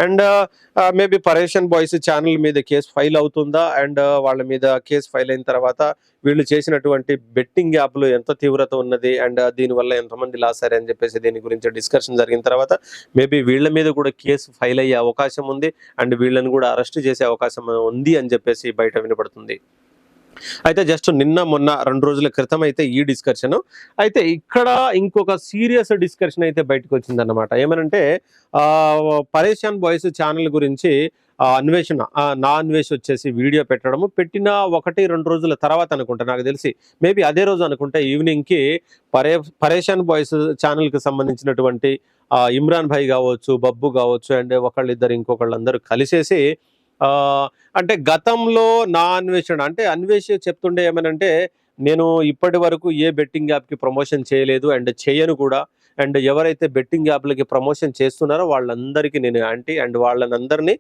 And maybe పరేషన్ boys channel మీద case file అవుతుందా? And వాళ్ళ మీద కేసు ఫైల్ అయిన తర్వాత వీళ్ళు చేసినటువంటి బెట్టింగ్ యాప్‌లో ఎంత తీవ్రత ఉన్నది? అండ్ దీనివల్ల ఎంతమంది లాస్ అయ్యారని చెప్పేసి దీని గురించి డిస్కషన్ జరిగిన తర్వాత మేబీ వీళ్ళ మీద కూడా కేసు ఫైల్ అయ్యే అవకాశం ఉంది. అండ్ వీళ్ళని కూడా అరెస్ట్ చేసే అవకాశం ఉంది అని చెప్పేసి బయట వినపడుతుంది. అయితే జస్ట్ నిన్న, మొన్న 2 రోజుల క్రితం అయితే ఈ డిస్కషను. అయితే ఇక్కడ ఇంకొక సీరియస్ డిస్కషన్ అయితే బయటకొచ్చిందన్నమాట. ఏమనంటే 'పరేషాన్ బాయ్స్' ఛానల్ గురించి అన్వేషణ నా అన్వేష్ వచ్చేసి వీడియో పెట్టడము. పెట్టిన 1, 2 రోజుల తర్వాత అనుకుంటా నాకు తెలిసి. మేబీ అదే రోజు అనుకుంటా ఈవినింగ్‌కి 'పరేషాన్ బాయ్స్' ఛానల్‌కి సంబంధించినటువంటి ఇమ్రాన్ భాయ్ గావచ్చు, బబ్బు గావచ్చు అండ్ ఒకళ్ళిద్దరు ఇంకొకళ్ళందరూ కలిసేసి అంటే గతంలో నా అన్వేషణ అంటే అన్వేష్ చెప్తుండే ఏమనంటే, నేను ఇప్పటి వరకు ఏ బెట్టింగ్ యాప్‌కి ప్రమోషన్ చేయలేదు అండ్ చేయను కూడా. అండ్ ఎవరైతే బెట్టింగ్ యాప్‌లకి ప్రమోషన్ చేస్తున్నారో వాళ్ళందరికీ నేను యాంటీ అండ్ వాళ్ళనందరిని